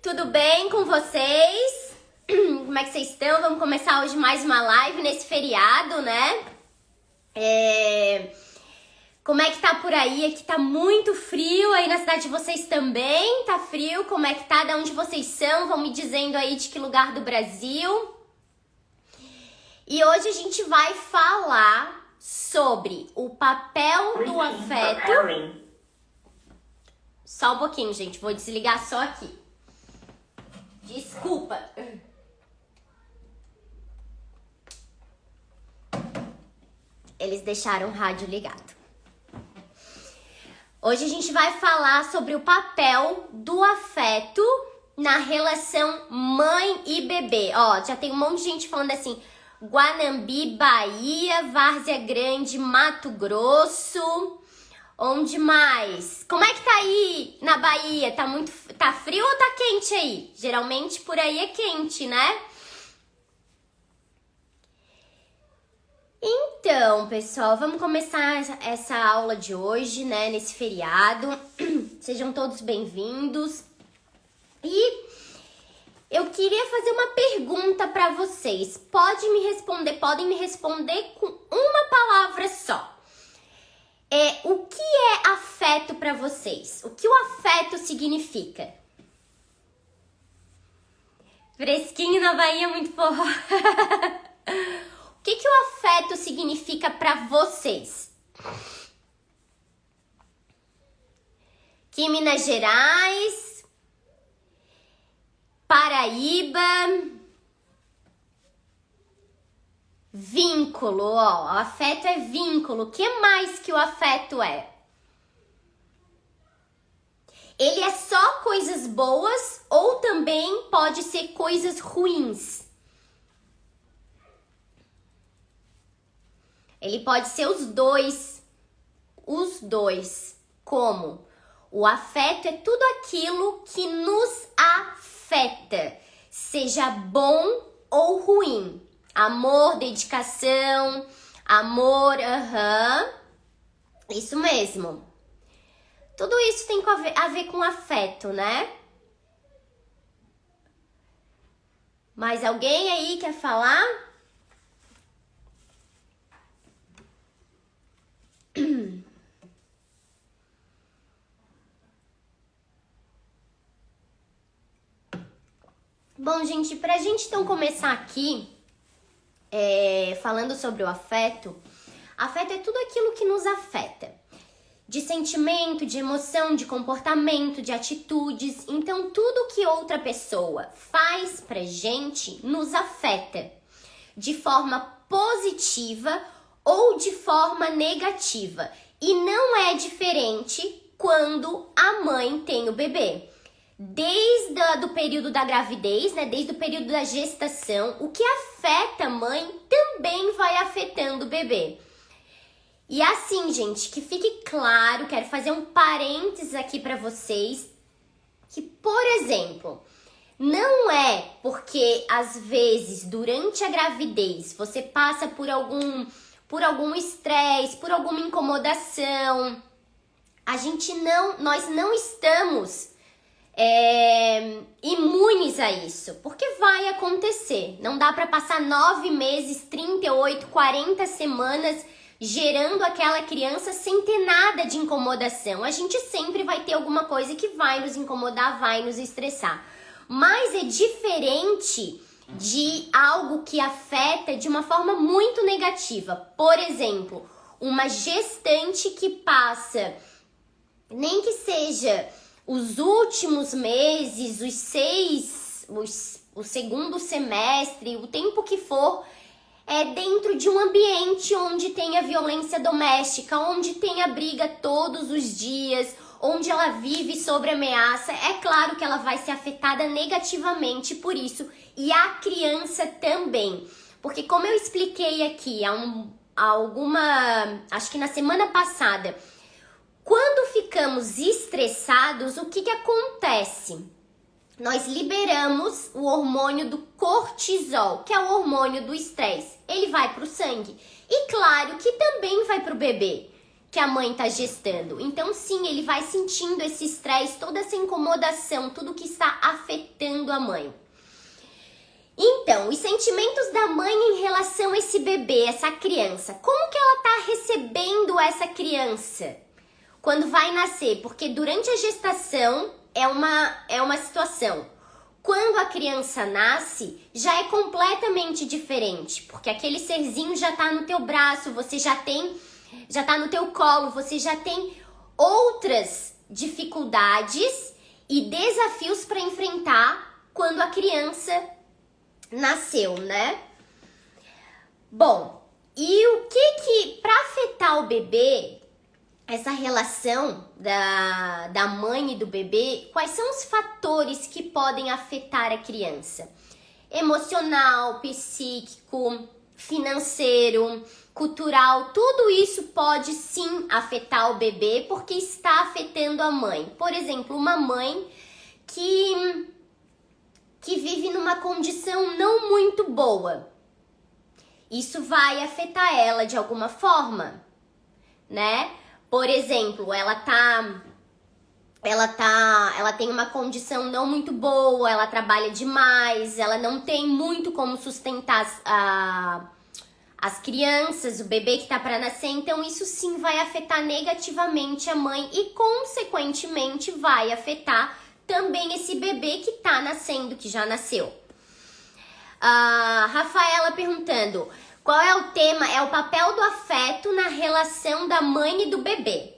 Tudo bem com vocês? Como é que vocês estão? Vamos começar hoje mais uma live nesse feriado, né? Como é que tá por aí? Aqui tá muito frio, aí na cidade de vocês também tá frio. Como é que tá? De onde vocês são? Vão me dizendo aí de que lugar do Brasil. E hoje a gente vai falar sobre o papel do afeto. Só um pouquinho, gente. Vou desligar só aqui. Desculpa. Eles deixaram o rádio ligado. Hoje a gente vai falar sobre o papel do afeto na relação mãe e bebê. Ó, já tem um monte de gente falando assim: Guanambi, Bahia, Várzea Grande, Mato Grosso. Onde mais? Como é que tá aí na Bahia? Tá frio ou tá quente aí? Geralmente por aí é quente, né? Então, pessoal, vamos começar essa aula de hoje, né, nesse feriado. Sejam todos bem-vindos. E eu queria fazer uma pergunta para vocês. Podem me responder com uma palavra só. O que é afeto para vocês? O que o afeto significa? Fresquinho na Bahia, muito forró. O que o afeto significa para vocês? Aqui em Minas Gerais, Paraíba, vínculo, ó, o afeto é vínculo. O que mais que o afeto é? Ele é só coisas boas ou também pode ser coisas ruins? Ele pode ser os dois. Como? O afeto é tudo aquilo que nos afeta, seja bom ou ruim. Amor, dedicação, amor, isso mesmo. Tudo isso tem a ver com afeto, né? Mais alguém aí quer falar? Bom, gente, pra gente então começar aqui, falando sobre o afeto é tudo aquilo que nos afeta. De sentimento, de emoção, de comportamento, de atitudes. Então, tudo que outra pessoa faz pra gente nos afeta. De forma positiva ou de forma negativa. E não é diferente quando a mãe tem o bebê. Desde o período da gravidez, né, desde o período da gestação, o que afeta a mãe também vai afetando o bebê. E assim, gente, que fique claro, quero fazer um parênteses aqui para vocês, que, por exemplo, não é porque às vezes durante a gravidez você passa por algum estresse, por alguma incomodação, nós não estamos imunes a isso, porque vai acontecer. Não dá para passar 9 meses, 38, 40 semanas gerando aquela criança sem ter nada de incomodação. A gente sempre vai ter alguma coisa que vai nos incomodar, vai nos estressar. Mas é diferente de algo que afeta de uma forma muito negativa. Por exemplo, uma gestante que passa, nem que seja os últimos meses, o segundo semestre, o tempo que for, dentro de um ambiente onde tem a violência doméstica, onde tem a briga todos os dias, onde ela vive sob ameaça, é claro que ela vai ser afetada negativamente por isso, e a criança também. Porque como eu expliquei aqui acho que na semana passada, quando ficamos estressados, o que acontece? Nós liberamos o hormônio do cortisol, que é o hormônio do estresse. Ele vai para o sangue. E claro que também vai para o bebê, que a mãe tá gestando. Então sim, ele vai sentindo esse estresse, toda essa incomodação, tudo que está afetando a mãe. Então, os sentimentos da mãe em relação a esse bebê, essa criança, como que ela tá recebendo essa criança quando vai nascer? Porque durante a gestação é uma situação. Quando a criança nasce, já é completamente diferente, porque aquele serzinho já tá no teu braço, você já tá no teu colo, você já tem outras dificuldades e desafios para enfrentar quando a criança nasceu, né? Bom, e o que para afetar o bebê, essa relação da mãe e do bebê, quais são os fatores que podem afetar a criança? Emocional, psíquico, financeiro, cultural, tudo isso pode sim afetar o bebê porque está afetando a mãe. Por exemplo, uma mãe que vive numa condição não muito boa. Isso vai afetar ela de alguma forma, né? Por exemplo, ela tem uma condição não muito boa, ela trabalha demais, ela não tem muito como sustentar as crianças, o bebê que tá para nascer, então isso sim vai afetar negativamente a mãe e consequentemente vai afetar também esse bebê que tá nascendo, que já nasceu. Rafaela perguntando, qual é o tema? É o papel do afeto na relação da mãe e do bebê.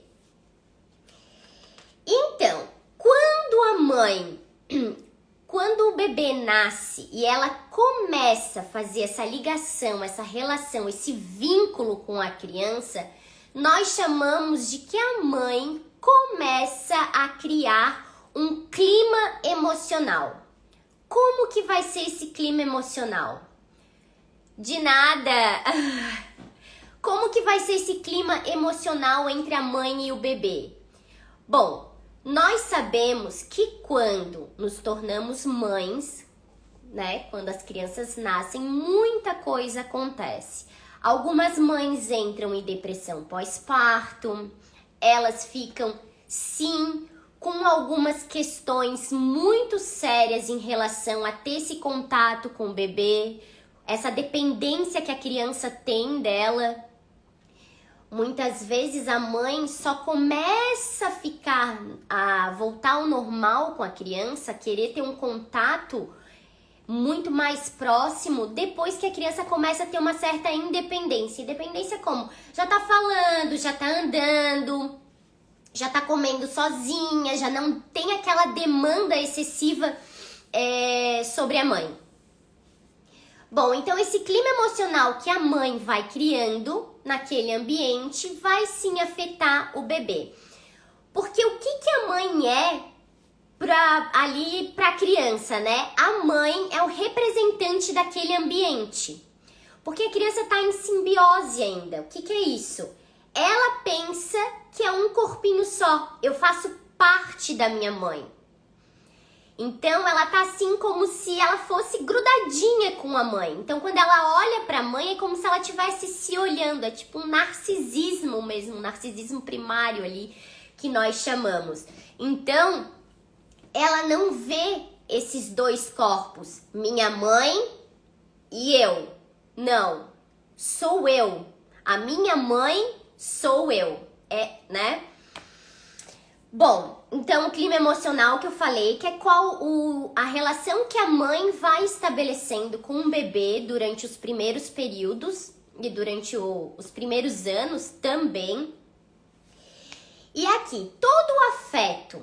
Então, quando o bebê nasce e ela começa a fazer essa ligação, essa relação, esse vínculo com a criança, nós chamamos de que a mãe começa a criar um clima emocional. Como que vai ser esse clima emocional? De nada! Como que vai ser esse clima emocional entre a mãe e o bebê? Bom, nós sabemos que quando nos tornamos mães, né, quando as crianças nascem, muita coisa acontece. Algumas mães entram em depressão pós-parto, elas ficam, sim, com algumas questões muito sérias em relação a ter esse contato com o bebê, essa dependência que a criança tem dela. Muitas vezes a mãe só começa a voltar ao normal com a criança, querer ter um contato muito mais próximo depois que a criança começa a ter uma certa independência. Independência como? Já tá falando, já tá andando, já tá comendo sozinha, já não tem aquela demanda excessiva sobre a mãe. Bom, então esse clima emocional que a mãe vai criando naquele ambiente vai sim afetar o bebê. Porque o que a mãe é para a criança, né? A mãe é o representante daquele ambiente. Porque a criança tá em simbiose ainda. O que é isso? Ela pensa que é um corpinho só. Eu faço parte da minha mãe. Então, ela tá assim como se ela fosse grudadinha com a mãe. Então, quando ela olha pra mãe, é como se ela estivesse se olhando. É tipo um narcisismo mesmo, um narcisismo primário ali, que nós chamamos. Então, ela não vê esses dois corpos, minha mãe e eu. Não, sou eu. A minha mãe sou eu, né? Bom, então o clima emocional que eu falei, que é a relação que a mãe vai estabelecendo com o bebê durante os primeiros períodos e durante os primeiros anos também. E aqui, todo o afeto,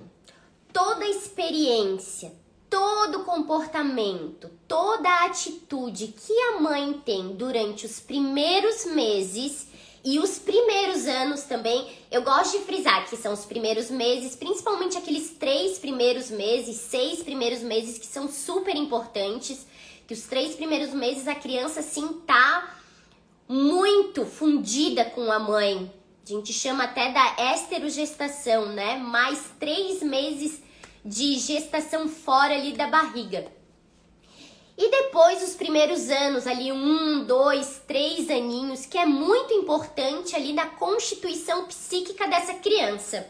toda a experiência, todo o comportamento, toda a atitude que a mãe tem durante os primeiros meses e os primeiros anos também, eu gosto de frisar que são os primeiros meses, principalmente aqueles 3 primeiros meses, 6 primeiros meses que são super importantes, que os 3 primeiros meses a criança sim tá muito fundida com a mãe. A gente chama até da esterogestação, né? Mais 3 meses de gestação fora ali da barriga. E depois os primeiros anos, ali 1, 2, 3 aninhos, que é muito importante ali na constituição psíquica dessa criança.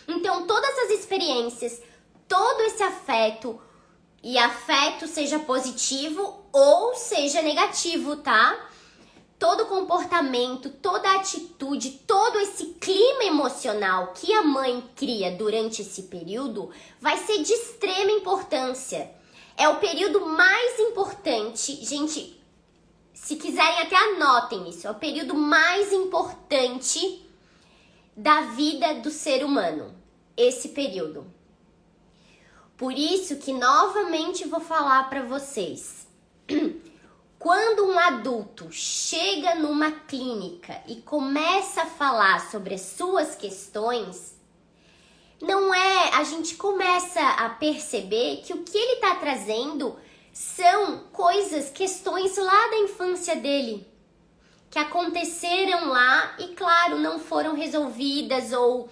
Então todas as experiências, todo esse afeto, e afeto seja positivo ou seja negativo, tá? Todo comportamento, toda atitude, todo esse clima emocional que a mãe cria durante esse período vai ser de extrema importância. É o período mais importante, gente, se quiserem até anotem isso, é o período mais importante da vida do ser humano, esse período. Por isso que novamente vou falar para vocês, quando um adulto chega numa clínica e começa a falar sobre as suas questões, a gente começa a perceber que o que ele está trazendo são questões lá da infância dele, que aconteceram lá e, claro, não foram resolvidas ou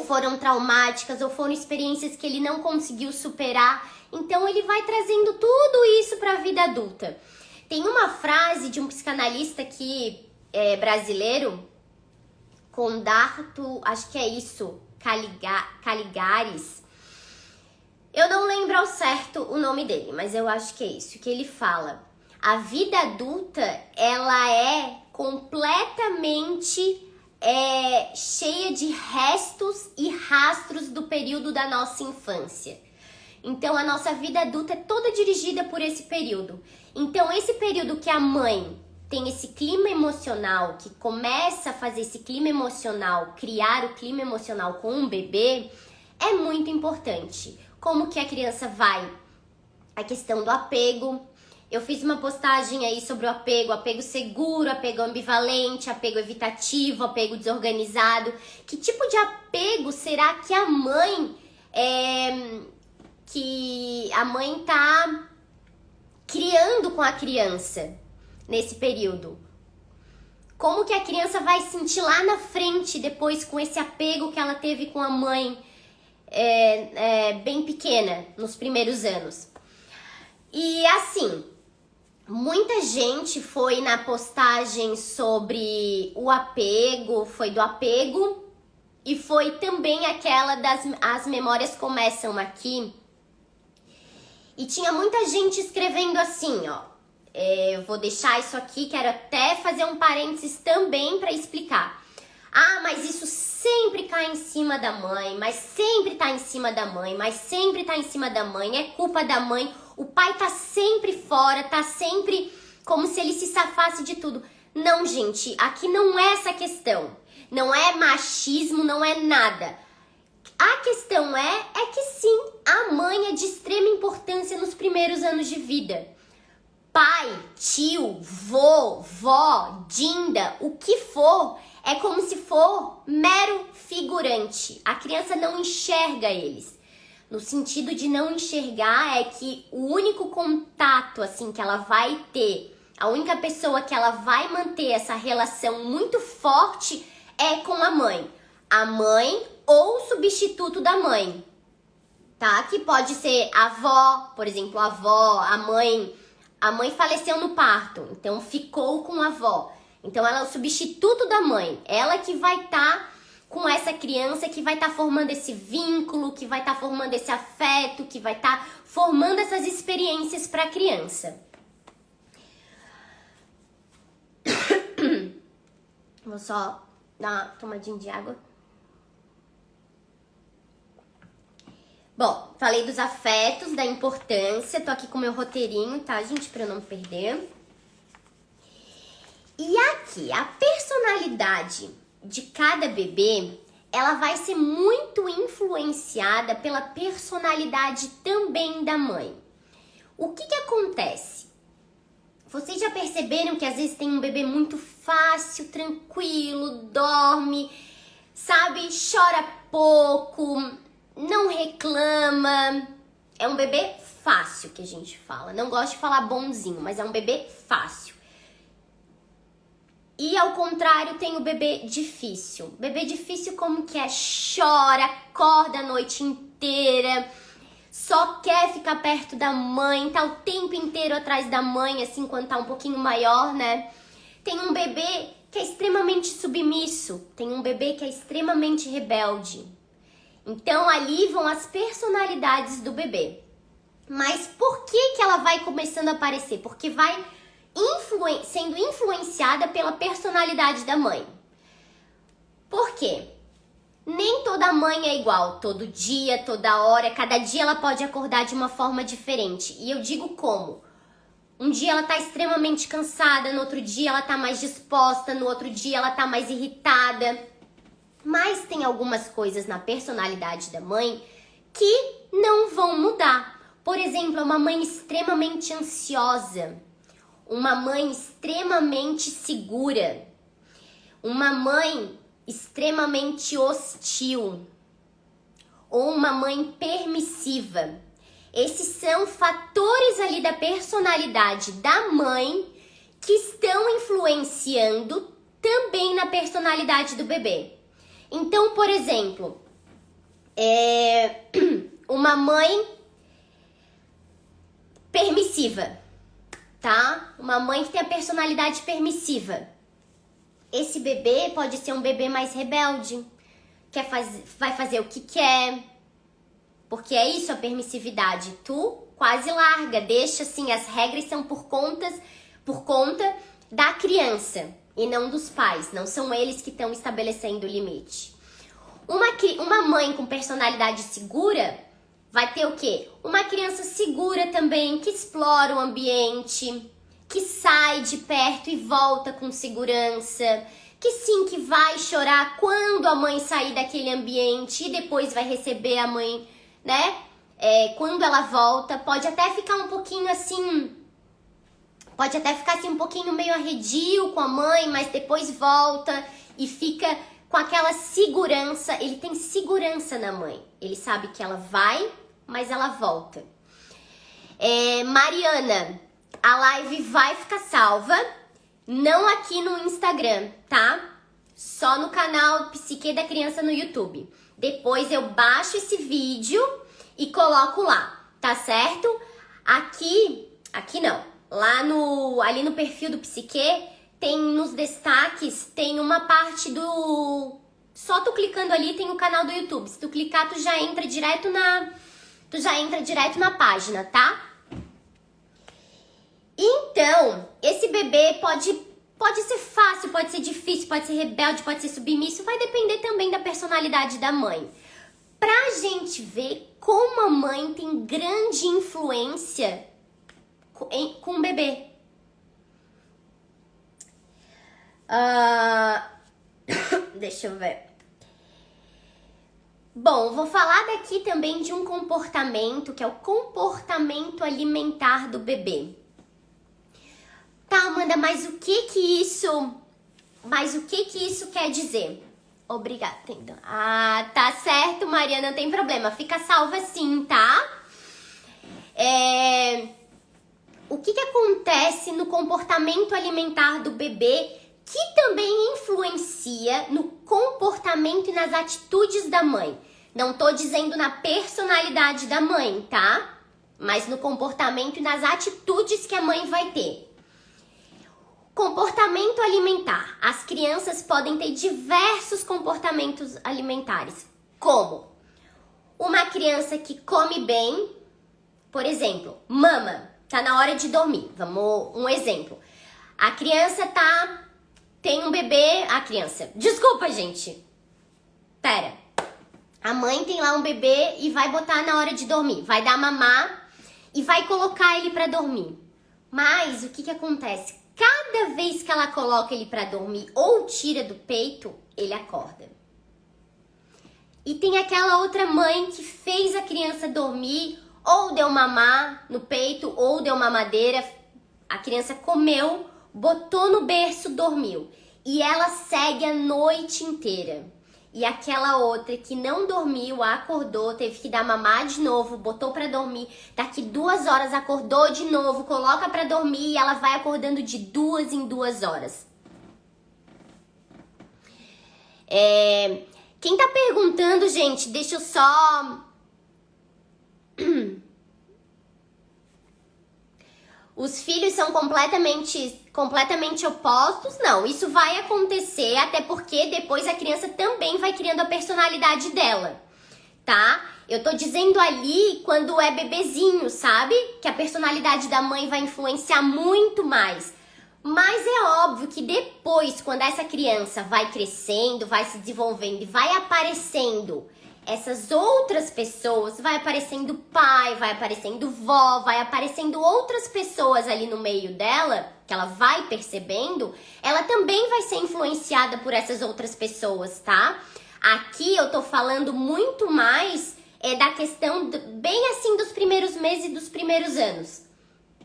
foram traumáticas ou foram experiências que ele não conseguiu superar. Então ele vai trazendo tudo isso para a vida adulta. Tem uma frase de um psicanalista que é brasileiro, Condarto, acho que é isso, Caligares. Eu não lembro ao certo o nome dele, mas eu acho que é isso, que ele fala. A vida adulta, ela é completamente cheia de restos e rastros do período da nossa infância. Então, a nossa vida adulta é toda dirigida por esse período. Então, esse período que a mãe tem esse clima emocional, que começa a fazer esse clima emocional, criar o clima emocional com um bebê, é muito importante. Como que a criança vai? A questão do apego. Eu fiz uma postagem aí sobre o apego seguro, apego ambivalente, apego evitativo, apego desorganizado. Que tipo de apego será que a mãe tá criando com a criança nesse período? Como que a criança vai sentir lá na frente, depois, com esse apego que ela teve com a mãe bem pequena, nos primeiros anos? E assim, muita gente foi na postagem sobre o apego, foi do apego, e foi também aquela as memórias começam aqui. E tinha muita gente escrevendo assim, ó. Eu vou deixar isso aqui, quero até fazer um parênteses também para explicar. Ah, mas isso sempre cai em cima da mãe, mas sempre tá em cima da mãe, mas sempre tá em cima da mãe, é culpa da mãe. O pai tá sempre fora, tá sempre como se ele se safasse de tudo. Não, gente, aqui não é essa questão. Não é machismo, não é nada. A questão é que sim, a mãe é de extrema importância nos primeiros anos de vida. Pai, tio, vô, vó, dinda, o que for, é como se for mero figurante. A criança não enxerga eles. No sentido de não enxergar é que o único contato assim que ela vai ter, a única pessoa que ela vai manter essa relação muito forte é com a mãe. A mãe ou o substituto da mãe, tá? Que pode ser a avó, por exemplo, a avó, a mãe faleceu no parto, então ficou com a avó. Então ela é o substituto da mãe, ela que vai estar com essa criança, que vai estar formando esse vínculo, que vai estar formando esse afeto, que vai estar formando essas experiências para a criança. Vou só dar uma tomadinha de água. Bom, falei dos afetos, da importância. Tô aqui com o meu roteirinho, tá, gente? Pra eu não me perder. E aqui, a personalidade de cada bebê, ela vai ser muito influenciada pela personalidade também da mãe. O que acontece? Vocês já perceberam que às vezes tem um bebê muito fácil, tranquilo, dorme, sabe? Chora pouco, não reclama. É um bebê fácil que a gente fala. Não gosto de falar bonzinho, mas é um bebê fácil. E ao contrário, tem o bebê difícil. Bebê difícil como que é? Chora, acorda a noite inteira, só quer ficar perto da mãe, tá o tempo inteiro atrás da mãe, assim, quando tá um pouquinho maior, né? Tem um bebê que é extremamente submisso, tem um bebê que é extremamente rebelde. Então, ali vão as personalidades do bebê. Mas por que ela vai começando a aparecer? Porque vai sendo influenciada pela personalidade da mãe. Por quê? Nem toda mãe é igual, todo dia, toda hora, cada dia ela pode acordar de uma forma diferente. E eu digo como? Um dia ela tá extremamente cansada, no outro dia ela tá mais disposta, no outro dia ela tá mais irritada. Mas tem algumas coisas na personalidade da mãe que não vão mudar. Por exemplo, uma mãe extremamente ansiosa, uma mãe extremamente segura, uma mãe extremamente hostil ou uma mãe permissiva. Esses são fatores ali da personalidade da mãe que estão influenciando também na personalidade do bebê. Então, por exemplo, uma mãe permissiva, tá? Uma mãe que tem a personalidade permissiva. Esse bebê pode ser um bebê mais rebelde, vai fazer o que quer, porque é isso a permissividade. Tu quase larga, deixa assim, as regras são por conta da criança e não dos pais, não são eles que estão estabelecendo o limite. Uma mãe com personalidade segura vai ter o quê? Uma criança segura também, que explora o ambiente, que sai de perto e volta com segurança, que vai chorar quando a mãe sair daquele ambiente e depois vai receber a mãe, né? Quando ela volta, pode até ficar um pouquinho assim, um pouquinho meio arredio com a mãe, mas depois volta e fica com aquela segurança. Ele tem segurança na mãe, ele sabe que ela vai, mas ela volta. Mariana, a live vai ficar salva, não aqui no Instagram, tá? Só no canal Psique da Criança no YouTube. Depois eu baixo esse vídeo e coloco lá, tá certo? Aqui não. Ali no perfil do Psique, tem nos destaques, tem uma parte do... Só tu clicando ali tem o canal do YouTube. Se tu clicar, tu já entra direto na página, tá? Então, esse bebê pode ser fácil, pode ser difícil, pode ser rebelde, pode ser submisso, vai depender também da personalidade da mãe. Pra gente ver como a mãe tem grande influência com o bebê. Deixa eu ver. Bom, vou falar daqui também de um comportamento que é o comportamento alimentar do bebê. Tá, Amanda, mas o que isso quer dizer? Obrigada, então. Ah, tá certo, Maria, não tem problema. Fica salva sim, tá? O que acontece no comportamento alimentar do bebê que também influencia no comportamento e nas atitudes da mãe? Não tô dizendo na personalidade da mãe, tá? Mas no comportamento e nas atitudes que a mãe vai ter. Comportamento alimentar. As crianças podem ter diversos comportamentos alimentares, como uma criança que come bem, por exemplo, mama, tá na hora de dormir. Um exemplo. A criança tem um bebê, desculpa, gente. Pera. A mãe tem lá um bebê e vai botar na hora de dormir, vai dar mamar e vai colocar ele pra dormir. Mas o que acontece? Cada vez que ela coloca ele pra dormir ou tira do peito, ele acorda. E tem aquela outra mãe que fez a criança dormir, ou deu mamar no peito, ou deu mamadeira, a criança comeu, botou no berço, dormiu. E ela segue a noite inteira. E aquela outra que não dormiu, acordou, teve que dar mamar de novo, botou pra dormir. Daqui 2 horas acordou de novo, coloca pra dormir e ela vai acordando de 2 em 2 horas. Quem tá perguntando, gente, deixa eu só os filhos são completamente opostos. Não, isso vai acontecer, até porque depois a criança também vai criando a personalidade dela, tá? Eu tô dizendo ali quando é bebezinho, sabe? Que a personalidade da mãe vai influenciar muito mais. Mas é óbvio que depois, quando essa criança vai crescendo, vai se desenvolvendo e vai aparecendo essas outras pessoas, vai aparecendo pai, vai aparecendo vó, vai aparecendo outras pessoas ali no meio dela, que ela vai percebendo, ela também vai ser influenciada por essas outras pessoas, tá? Aqui eu tô falando muito mais da questão bem assim dos primeiros meses e dos primeiros anos,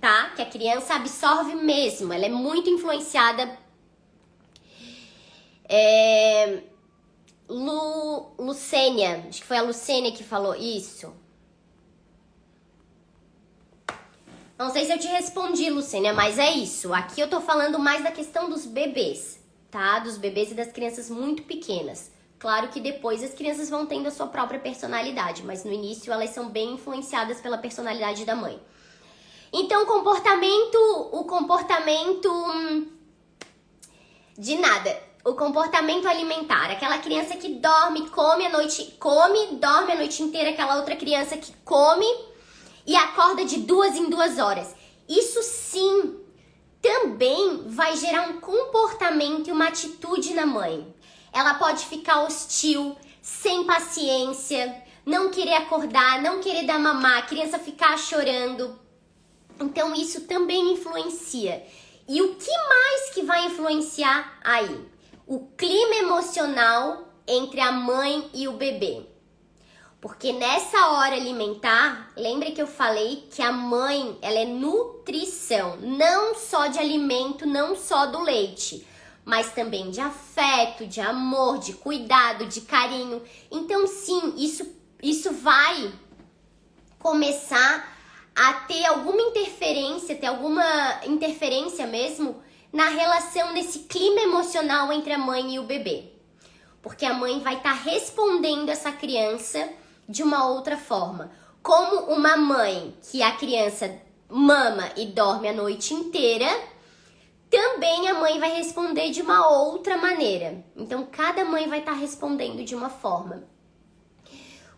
tá? Que a criança absorve mesmo, ela é muito influenciada. Lucênia, acho que foi a Lucênia que falou isso. Não sei se eu te respondi, Lucênia, mas é isso. Aqui eu tô falando mais da questão dos bebês, tá? Dos bebês e das crianças muito pequenas. Claro que depois as crianças vão tendo a sua própria personalidade, mas no início elas são bem influenciadas pela personalidade da mãe. Então, o comportamento de nada. O comportamento alimentar, aquela criança que dorme, come, dorme a noite inteira, aquela outra criança que come e acorda de 2 em 2 horas. Isso sim, também vai gerar um comportamento e uma atitude na mãe. Ela pode ficar hostil, sem paciência, não querer acordar, não querer dar mamar, a criança ficar chorando. Então isso também influencia. E o que mais que vai influenciar aí? O clima emocional entre a mãe e o bebê. Porque nessa hora alimentar, lembra que eu falei que a mãe, ela é nutrição, não só de alimento, não só do leite, mas também de afeto, de amor, de cuidado, de carinho. Então sim, isso vai começar a ter alguma interferência mesmo na relação desse clima emocional entre a mãe e o bebê. Porque a mãe vai estar respondendo essa criança de uma outra forma. Como uma mãe que a criança mama e dorme a noite inteira, também a mãe vai responder de uma outra maneira. Então, cada mãe vai estar respondendo de uma forma.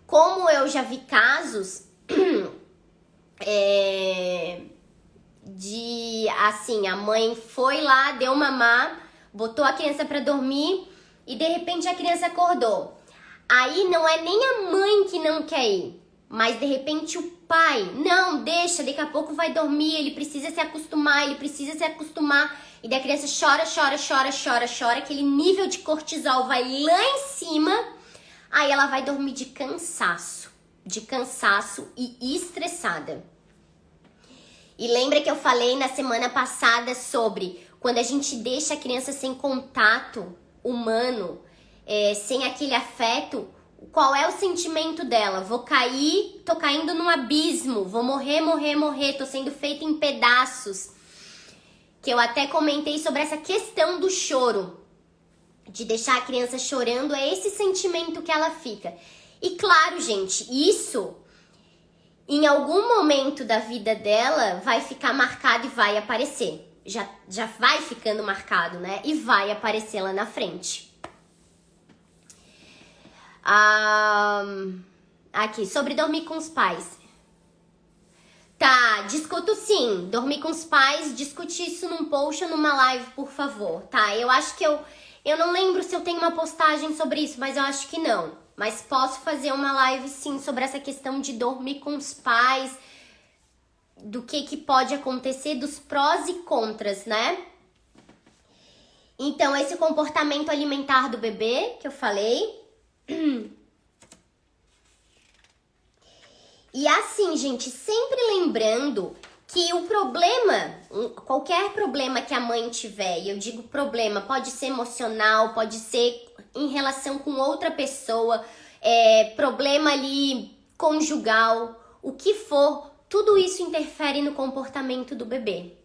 Como eu já vi casos de, assim, a mãe foi lá, deu mamar, botou a criança pra dormir e de repente a criança acordou. Aí não é nem a mãe que não quer ir, mas de repente o pai, não, deixa, daqui a pouco vai dormir, ele precisa se acostumar, e daí a criança chora, aquele nível de cortisol vai lá em cima, aí ela vai dormir de cansaço e estressada. E lembra que eu falei na semana passada sobre quando a gente deixa a criança sem contato humano, sem aquele afeto, qual é o sentimento dela? Vou cair, tô caindo num abismo, vou morrer, tô sendo feita em pedaços. Que eu até comentei sobre essa questão do choro, de deixar a criança chorando, é esse sentimento que ela fica. E claro, gente, isso em algum momento da vida dela vai ficar marcado e vai aparecer. Já vai ficando marcado, né? E vai aparecer lá na frente. Aqui, sobre dormir com os pais. Tá, discuto sim. Dormir com os pais, discute isso num post ou numa live, por favor. Tá, eu acho que eu não lembro se eu tenho uma postagem sobre isso, mas eu acho que não. Mas posso fazer uma live sim sobre essa questão de dormir com os pais, do que pode acontecer, dos prós e contras, né? Então, esse comportamento alimentar do bebê, que eu falei. E assim, gente, sempre lembrando que o problema, qualquer problema que a mãe tiver, e eu digo problema, pode ser emocional, pode ser em relação com outra pessoa, problema ali conjugal, o que for, tudo isso interfere no comportamento do bebê,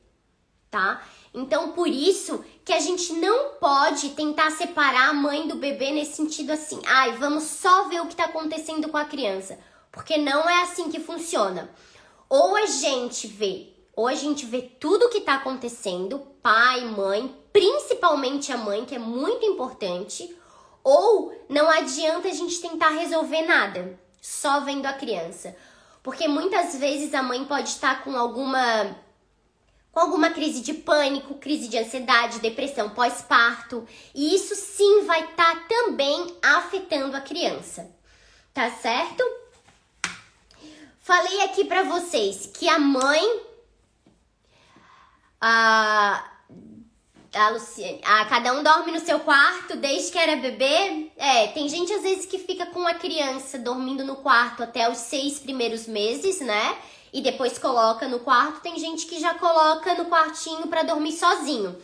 tá? Então, por isso que a gente não pode tentar separar a mãe do bebê nesse sentido assim, vamos só ver o que tá acontecendo com a criança, porque não é assim que funciona. Ou a gente vê Hoje a gente vê tudo o que tá acontecendo, pai, mãe, principalmente a mãe, que é muito importante, ou não adianta a gente tentar resolver nada, só vendo a criança. Porque muitas vezes a mãe pode estar com alguma crise de pânico, crise de ansiedade, depressão pós-parto, e isso sim vai estar também afetando a criança, tá certo? Falei aqui pra vocês que a mãe, a Luciane, cada um dorme no seu quarto desde que era bebê. Tem gente às vezes que fica com a criança dormindo no quarto até os 6 primeiros meses, né? E depois coloca no quarto. Tem gente que já coloca no quartinho pra dormir sozinho.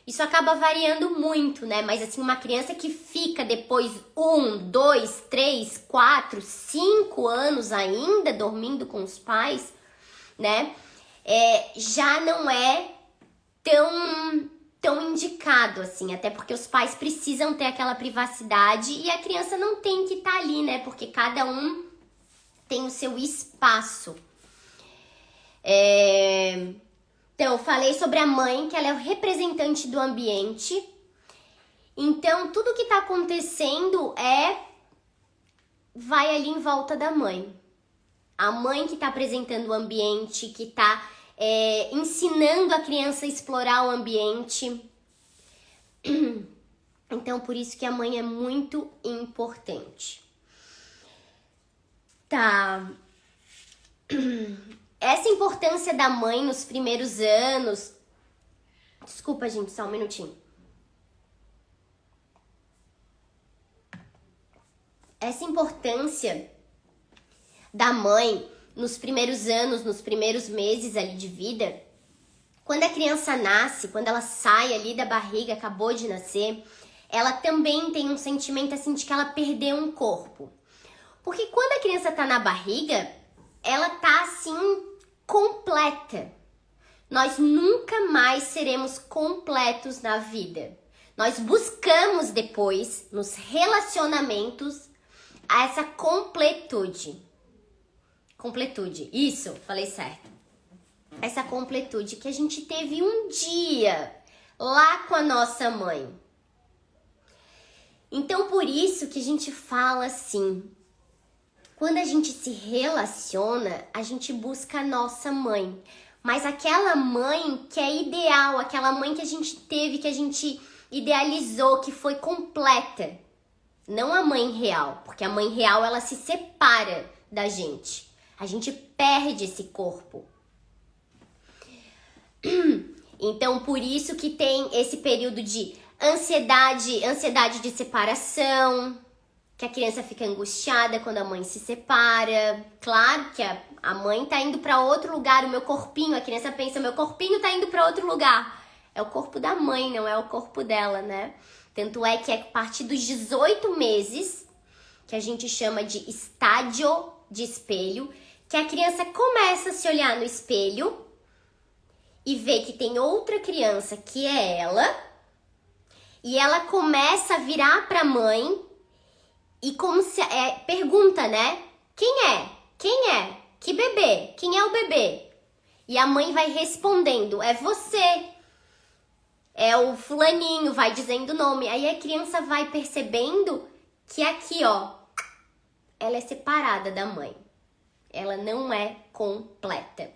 Isso acaba variando muito, né? Mas assim, uma criança que fica depois 1, 2, 3, 4, 5 anos ainda dormindo com os pais, né? Já não é tão indicado, assim, até porque os pais precisam ter aquela privacidade e a criança não tem que estar ali, né? Porque cada um tem o seu espaço. Então, eu falei sobre a mãe, que ela é o representante do ambiente. Então, tudo que tá acontecendo vai ali em volta da mãe. A mãe que tá apresentando o ambiente, que tá ensinando a criança a explorar o ambiente. Então, por isso que a mãe é muito importante. Tá. Essa importância da mãe nos primeiros anos... Desculpa, gente, só um minutinho. Essa importância da mãe nos primeiros anos, nos primeiros meses ali de vida, quando a criança nasce, quando ela sai ali da barriga, acabou de nascer, ela também tem um sentimento assim de que ela perdeu um corpo. Porque quando a criança tá na barriga, ela tá assim completa. Nós nunca mais seremos completos na vida. Nós buscamos depois, nos relacionamentos, essa completude. Completude, isso, falei certo. Essa completude que a gente teve um dia lá com a nossa mãe. Então, por isso que a gente fala assim, quando a gente se relaciona, a gente busca a nossa mãe. Mas aquela mãe que é ideal, aquela mãe que a gente teve, que a gente idealizou, que foi completa. Não a mãe real, porque a mãe real, ela se separa da gente. A gente perde esse corpo. Então, por isso que tem esse período de ansiedade de separação, que a criança fica angustiada quando a mãe se separa. Claro que a mãe tá indo para outro lugar, o meu corpinho, a criança pensa, meu corpinho tá indo para outro lugar. É o corpo da mãe, não é o corpo dela, né? Tanto é que a partir dos 18 meses, que a gente chama de estádio de espelho, que a criança começa a se olhar no espelho e vê que tem outra criança que é ela, e ela começa a virar pra mãe e como se pergunta, né? Quem é? Quem é? Que bebê? Quem é o bebê? E a mãe vai respondendo, é você. É o fulaninho, vai dizendo o nome. Aí a criança vai percebendo que aqui, ó, ela é separada da mãe. Ela não é completa.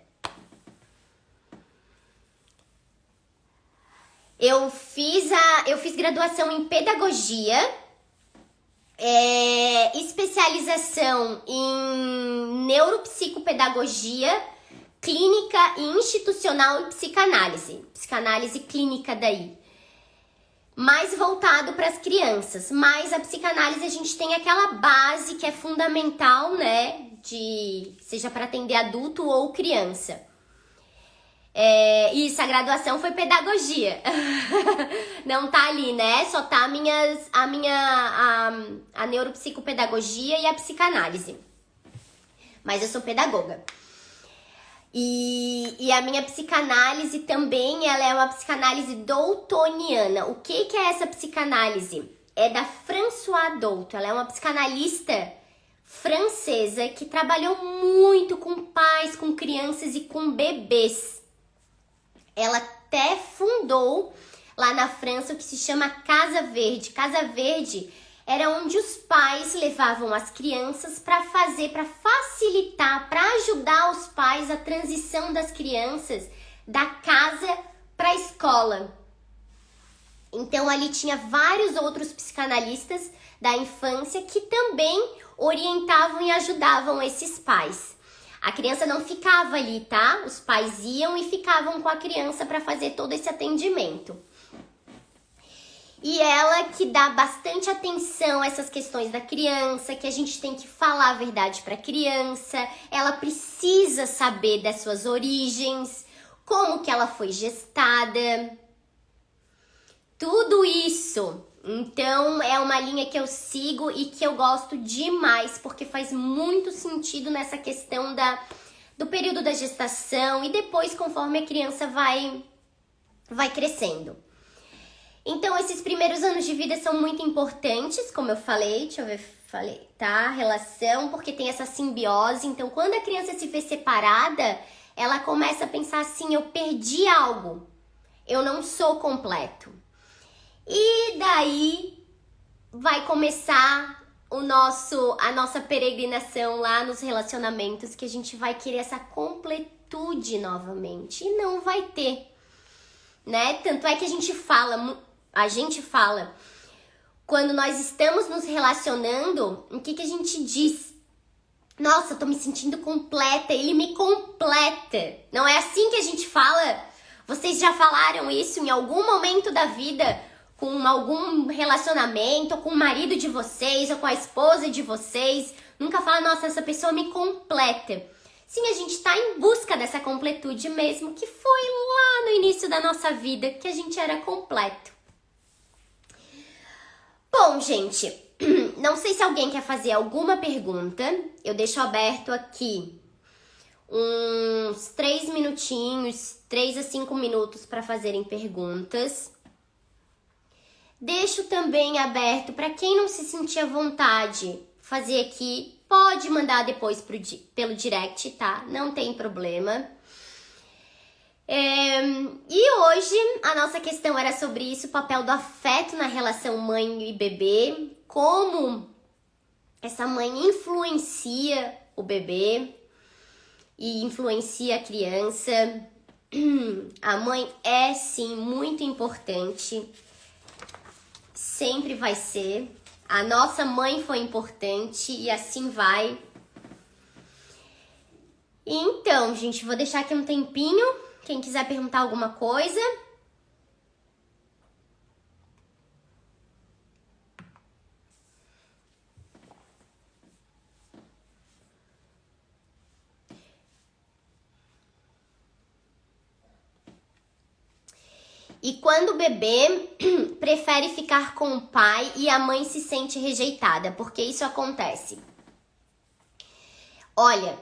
Eu fiz graduação em pedagogia, especialização em neuropsicopedagogia, clínica e institucional e psicanálise clínica daí, mais voltado para as crianças. Mas a psicanálise a gente tem aquela base que é fundamental, né, seja para atender adulto ou criança. Isso, a graduação foi pedagogia. Não tá ali, né? Só tá a neuropsicopedagogia e a psicanálise. Mas eu sou pedagoga. E a minha psicanálise também, ela é uma psicanálise daltoniana. O que é essa psicanálise? É da Françoise Dolto. Ela é uma psicanalista francesa que trabalhou muito com pais, com crianças e com bebês. ela até fundou lá na França o que se chama Casa Verde. Casa Verde era onde os pais levavam as crianças para facilitar, para ajudar os pais a transição das crianças da casa para a escola. Então ali tinha vários outros psicanalistas da infância que também orientavam e ajudavam esses pais. A criança não ficava ali, tá? Os pais iam e ficavam com a criança para fazer todo esse atendimento. E ela que dá bastante atenção a essas questões da criança, que a gente tem que falar a verdade para a criança, ela precisa saber das suas origens, como que ela foi gestada, tudo isso. Então é uma linha que eu sigo e que eu gosto demais, porque faz muito sentido nessa questão do período da gestação e depois conforme a criança vai crescendo. Então, esses primeiros anos de vida são muito importantes, como eu falei, tá? Relação, porque tem essa simbiose. Então, quando a criança se vê separada, ela começa a pensar assim, eu perdi algo, eu não sou completo. E daí vai começar a nossa peregrinação lá nos relacionamentos, que a gente vai querer essa completude novamente, e não vai ter, né? Tanto é que a gente fala, quando nós estamos nos relacionando, o que a gente diz? Nossa, eu tô me sentindo completa, ele me completa. Não é assim que a gente fala? Vocês já falaram isso em algum momento da vida, com algum relacionamento, ou com o marido de vocês, ou com a esposa de vocês? Nunca fala, nossa, essa pessoa me completa. Sim, a gente tá em busca dessa completude mesmo, que foi lá no início da nossa vida que a gente era completo. Bom, gente, não sei se alguém quer fazer alguma pergunta. Eu deixo aberto aqui uns 3 minutinhos, 3 a 5 minutos para fazerem perguntas. Deixo também aberto para quem não se sentir à vontade fazer aqui, pode mandar depois pelo direct, tá? Não tem problema. E hoje a nossa questão era sobre isso, o papel do afeto na relação mãe e bebê, como essa mãe influencia o bebê e influencia a criança. A mãe é sim muito importante, sempre vai ser. A nossa mãe foi importante e assim vai. Então, gente, vou deixar aqui um tempinho. Quem quiser perguntar alguma coisa. E quando o bebê prefere ficar com o pai e a mãe se sente rejeitada, porque isso acontece. Olha,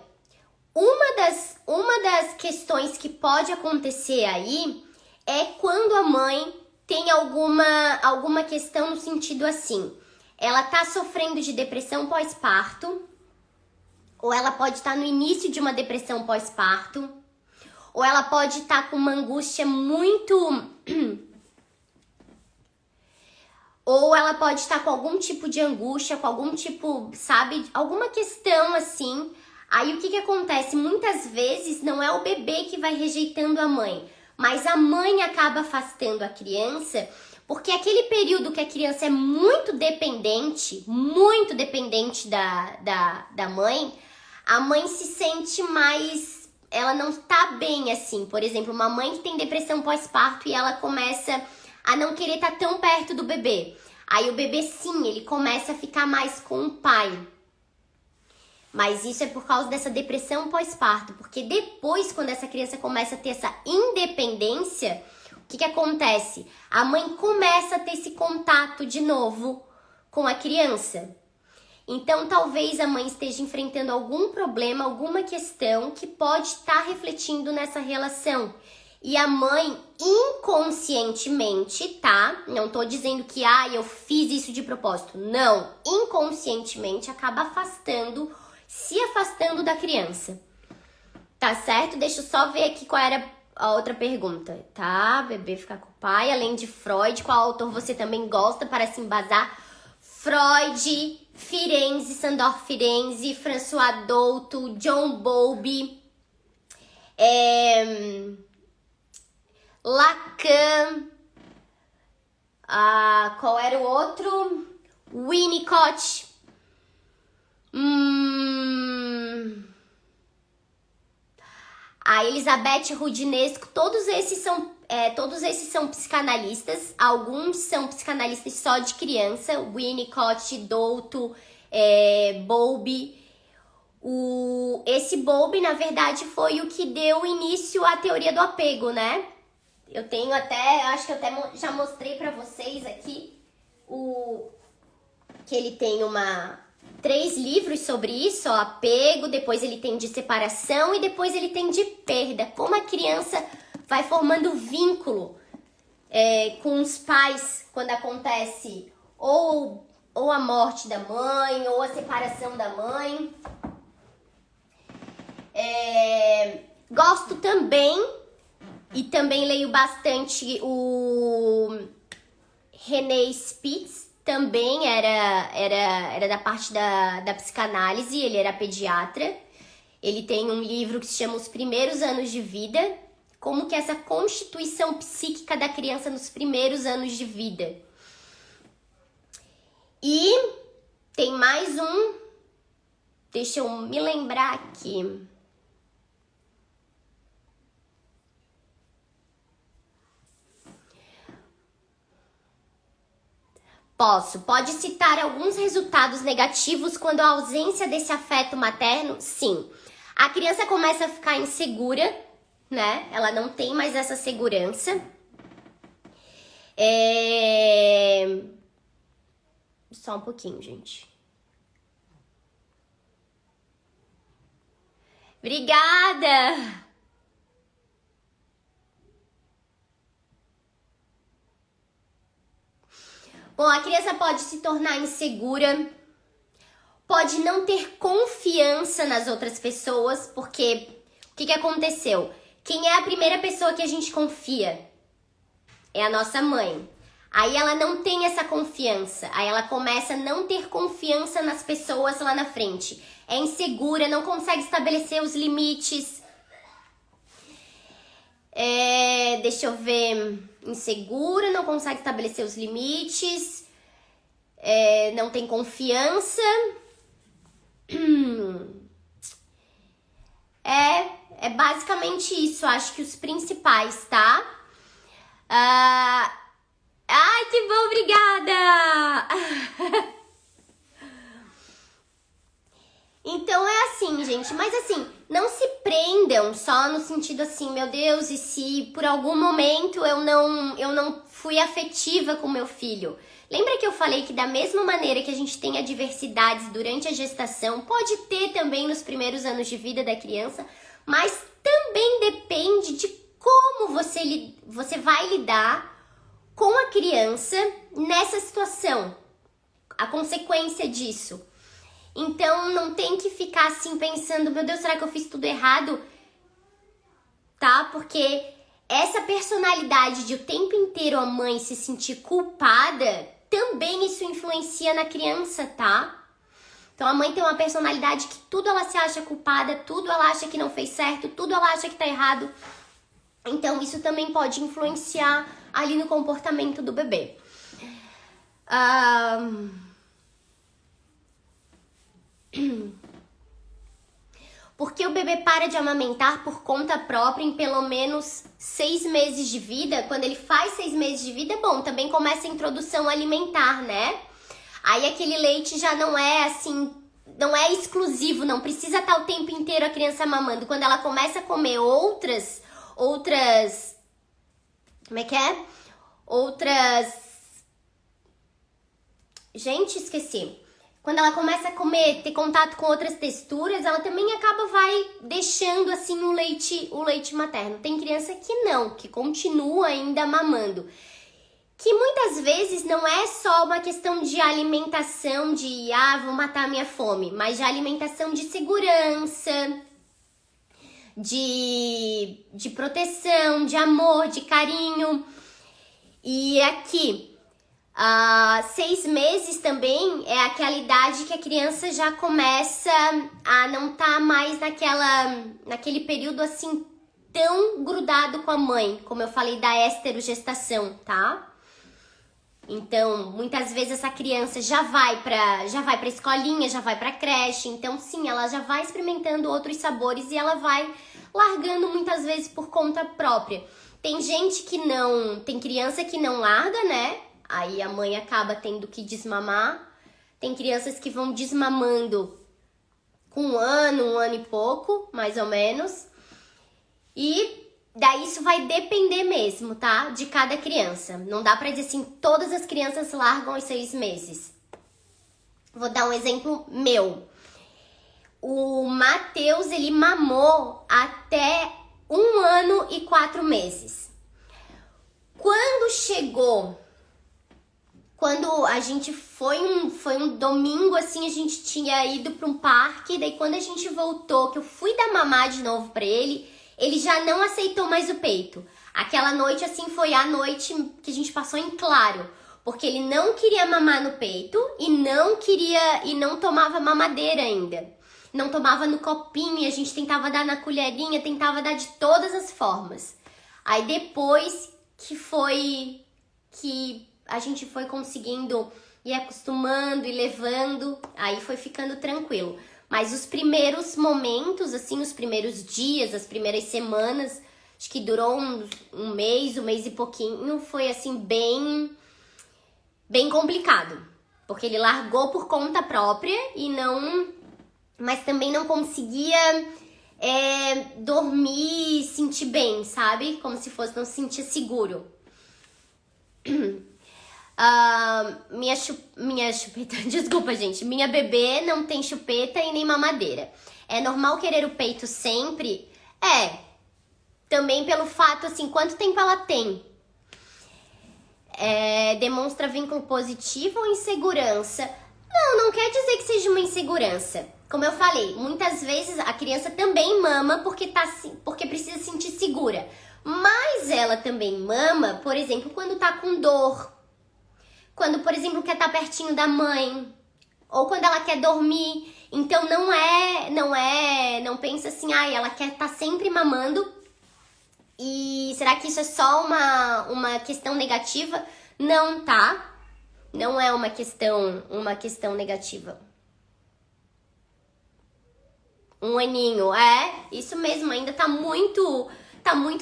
uma das questões que pode acontecer aí é quando a mãe tem alguma questão no sentido assim, ela tá sofrendo de depressão pós-parto, ou ela pode estar no início de uma depressão pós-parto, ou ela pode estar com uma angústia muito... ou ela pode estar com algum tipo de angústia, com algum tipo, sabe, alguma questão assim. Aí o que acontece? Muitas vezes não é o bebê que vai rejeitando a mãe, mas a mãe acaba afastando a criança, porque aquele período que a criança é muito dependente da mãe, a mãe se sente mais... ela não tá bem assim. Por exemplo, uma mãe que tem depressão pós-parto e ela começa a não querer estar tão perto do bebê. Aí o bebê sim, ele começa a ficar mais com o pai. Mas isso é por causa dessa depressão pós-parto, porque depois, quando essa criança começa a ter essa independência, o que acontece? A mãe começa a ter esse contato de novo com a criança. Então, talvez a mãe esteja enfrentando algum problema, alguma questão que pode estar refletindo nessa relação. E a mãe, inconscientemente, tá? Não tô dizendo que, eu fiz isso de propósito. Não, inconscientemente acaba se afastando da criança. Tá certo? Deixa eu só ver aqui qual era a outra pergunta, tá? Bebê ficar com o pai, além de Freud, qual autor você também gosta para se embasar? Freud, Firenze, Sandor Firenze, François Douto, John Bowlby, Lacan, qual era o outro? Winnicott, a Elizabeth Roudinesco, todos esses são psicanalistas, alguns são psicanalistas só de criança, Winnicott, Douto, Bowlby. Esse Bowlby, na verdade, foi o que deu início à teoria do apego, né? Eu tenho acho que eu até já mostrei pra vocês aqui, que ele tem 3 livros sobre isso, ó, apego, depois ele tem de separação e depois ele tem de perda. Como a criança vai formando vínculo com os pais quando acontece ou a morte da mãe ou a separação da mãe. Gosto também, e também leio bastante o René Spitz, também era da parte da psicanálise, ele era pediatra. Ele tem um livro que se chama Os Primeiros Anos de Vida, como que essa constituição psíquica da criança nos primeiros anos de vida. E tem mais um, deixa eu me lembrar aqui. Pode citar alguns resultados negativos quando a ausência desse afeto materno? Sim. A criança começa a ficar insegura, né? Ela não tem mais essa segurança. Só um pouquinho, gente. Obrigada! Bom, a criança pode se tornar insegura, pode não ter confiança nas outras pessoas, porque o que aconteceu? Quem é a primeira pessoa que a gente confia? É a nossa mãe. Aí ela não tem essa confiança, aí ela começa a não ter confiança nas pessoas lá na frente. É insegura, não consegue estabelecer os limites. Deixa eu ver... Insegura, não consegue estabelecer os limites, não tem confiança. É basicamente isso, acho que os principais, tá? Ai, que bom, obrigada! Então é assim, gente, mas assim, não se prendam só no sentido assim, meu Deus, e se por algum momento eu não fui afetiva com meu filho? Lembra que eu falei que da mesma maneira que a gente tem adversidades durante a gestação, pode ter também nos primeiros anos de vida da criança, mas também depende de como você vai lidar com a criança nessa situação, a consequência disso. Então, não tem que ficar assim pensando, meu Deus, será que eu fiz tudo errado? Tá? Porque essa personalidade de o tempo inteiro a mãe se sentir culpada, também isso influencia na criança, tá? Então, a mãe tem uma personalidade que tudo ela se acha culpada, tudo ela acha que não fez certo, tudo ela acha que tá errado. Então, isso também pode influenciar ali no comportamento do bebê. Porque o bebê para de amamentar por conta própria em pelo menos 6 meses de vida. Quando ele faz 6 meses de vida, bom, também começa a introdução alimentar, né? Aí aquele leite já não é assim, não é exclusivo, não precisa estar o tempo inteiro a criança mamando. Quando ela começa a comer outras, como é que é? Gente, esqueci. Quando ela começa a comer, ter contato com outras texturas, ela também vai deixando assim o leite materno. Tem criança que não, que continua ainda mamando. Que muitas vezes não é só uma questão de alimentação, vou matar a minha fome, mas de alimentação de segurança, de proteção, de amor, de carinho. E aqui, 6 meses também é aquela idade que a criança já começa a não estar mais naquele período assim tão grudado com a mãe, como eu falei da esterogestação, tá? Então, muitas vezes essa criança já vai pra escolinha, já vai pra creche. Então, sim, ela já vai experimentando outros sabores e ela vai largando muitas vezes por conta própria. Tem gente que não... Tem criança que não larga, né? Aí a mãe acaba tendo que desmamar. Tem crianças que vão desmamando com um ano e pouco, mais ou menos. E... daí isso vai depender mesmo, tá? De cada criança. Não dá pra dizer assim, todas as crianças largam aos 6 meses. Vou dar um exemplo meu. O Matheus, ele mamou até 1 ano e 4 meses. Quando a gente foi um domingo, assim, a gente tinha ido pra um parque. Daí quando a gente voltou, que eu fui dar mamar de novo pra ele já não aceitou mais o peito. Aquela noite, assim, foi a noite que a gente passou em claro. Porque ele não queria mamar no peito e não tomava mamadeira ainda. Não tomava no copinho e a gente tentava dar na colherinha, tentava dar de todas as formas. Aí depois que a gente foi conseguindo ir acostumando e levando, aí foi ficando tranquilo. Mas os primeiros momentos, assim, os primeiros dias, as primeiras semanas, acho que durou um mês e pouquinho, foi assim bem complicado. Porque ele largou por conta própria mas também não conseguia dormir, sentir bem, sabe? Como se fosse, não se sentia seguro. Minha chupeta, desculpa, gente, minha bebê não tem chupeta e nem mamadeira. É normal querer o peito sempre? Também pelo fato, assim, quanto tempo ela tem? Demonstra vínculo positivo ou insegurança? Não quer dizer que seja uma insegurança. Como eu falei, muitas vezes a criança também mama porque precisa se sentir segura. Mas ela também mama, por exemplo, quando tá com dor. Quando, por exemplo, quer estar pertinho da mãe, ou quando ela quer dormir. Então não pensa assim, ela quer estar sempre mamando. E será que isso é só uma questão negativa? Não, tá? Não é uma questão negativa. 1 aninho, isso mesmo, ainda tá muito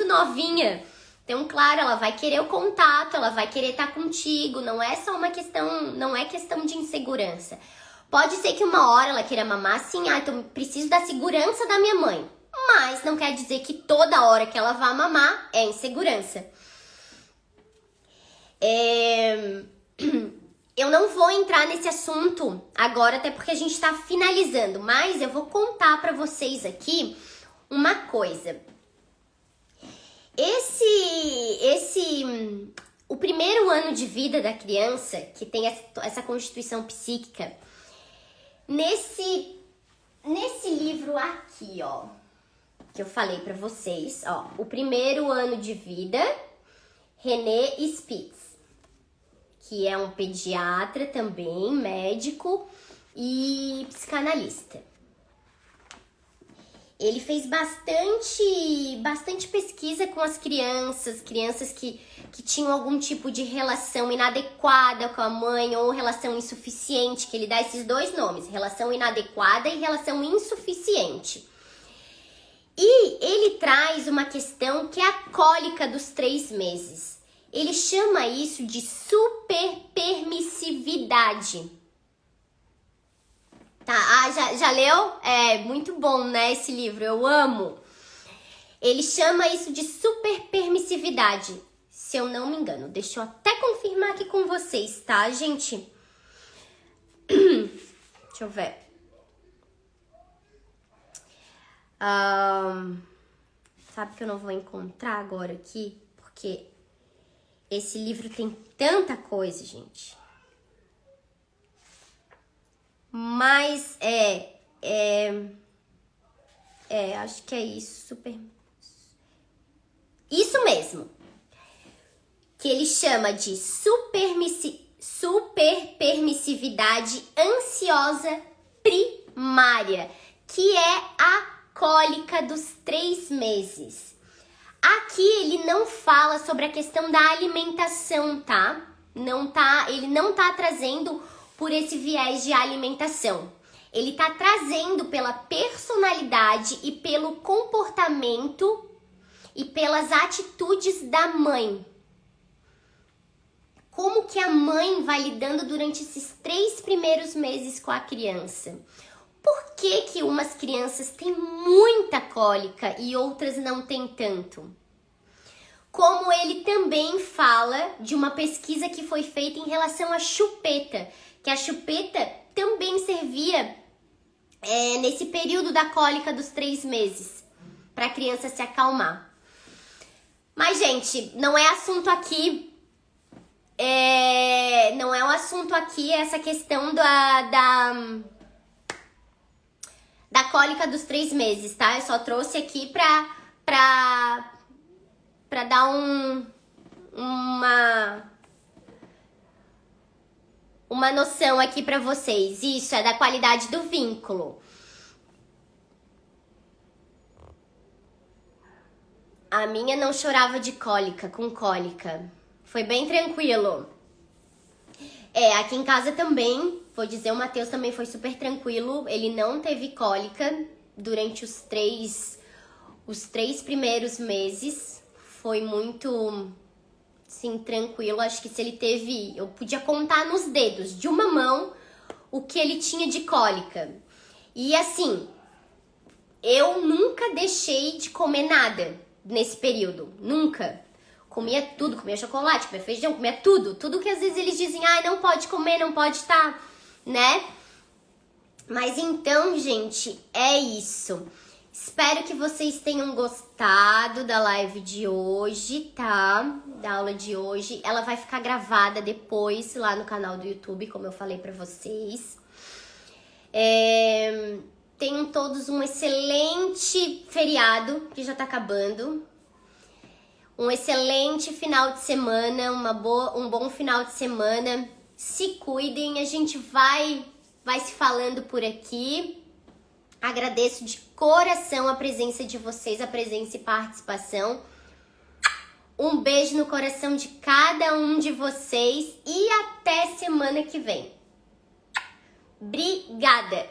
novinha. Então, claro, ela vai querer o contato, ela vai querer estar contigo, não é só uma questão, não é questão de insegurança. Pode ser que uma hora ela queira mamar assim, então preciso da segurança da minha mãe. Mas não quer dizer que toda hora que ela vá mamar é insegurança. Eu não vou entrar nesse assunto agora, até porque a gente tá finalizando, mas eu vou contar pra vocês aqui uma coisa. O primeiro ano de vida da criança, que tem essa constituição psíquica, nesse livro aqui, ó, que eu falei pra vocês, ó, o primeiro ano de vida, René Spitz, que é um pediatra também, médico e psicanalista. Ele fez bastante pesquisa com as crianças que tinham algum tipo de relação inadequada com a mãe ou relação insuficiente, que ele dá esses 2 nomes, relação inadequada e relação insuficiente. E ele traz uma questão que é a cólica dos 3 meses. Ele chama isso de superpermissividade. Tá, já leu? É muito bom, né, esse livro, eu amo. Ele chama isso de superpermissividade, se eu não me engano. Deixa eu até confirmar aqui com vocês, tá, gente? Deixa eu ver. Sabe que eu não vou encontrar agora aqui, porque esse livro tem tanta coisa, gente. Mas Acho que é isso, Isso mesmo. Que ele chama de superpermissividade ansiosa primária, que é a cólica dos 3 meses. Aqui ele não fala sobre a questão da alimentação, tá? Ele não tá trazendo por esse viés de alimentação. Ele tá trazendo pela personalidade e pelo comportamento e pelas atitudes da mãe. Como que a mãe vai lidando durante esses 3 primeiros meses com a criança? Por que que umas crianças têm muita cólica e outras não têm tanto? Como ele também fala de uma pesquisa que foi feita em relação à chupeta, que a chupeta também servia nesse período da cólica dos 3 meses, para a criança se acalmar. Mas, gente, não é assunto aqui... não é um assunto aqui essa questão da cólica dos 3 meses, tá? Eu só trouxe aqui pra dar uma noção aqui pra vocês. Isso, é da qualidade do vínculo. A minha não chorava de cólica, com cólica. Foi bem tranquilo. Aqui em casa também, vou dizer, o Matheus também foi super tranquilo. Ele não teve cólica durante os 3 primeiros meses. Foi muito, sim, tranquilo. Acho que se ele teve... Eu podia contar nos dedos de uma mão o que ele tinha de cólica. E assim, eu nunca deixei de comer nada nesse período. Nunca. Comia tudo, comia chocolate, comia feijão, comia tudo. Tudo que às vezes eles dizem, não pode comer, não pode estar, né? Mas então, gente, é isso. Espero que vocês tenham gostado da live de hoje, tá? Da aula de hoje. Ela vai ficar gravada depois lá no canal do YouTube, como eu falei pra vocês. Tenham todos um excelente feriado, que já tá acabando. Um excelente final de semana, um bom final de semana. Se cuidem, a gente vai se falando por aqui. Agradeço de coração a presença de vocês, a presença e participação. Um beijo no coração de cada um de vocês e até semana que vem. Obrigada!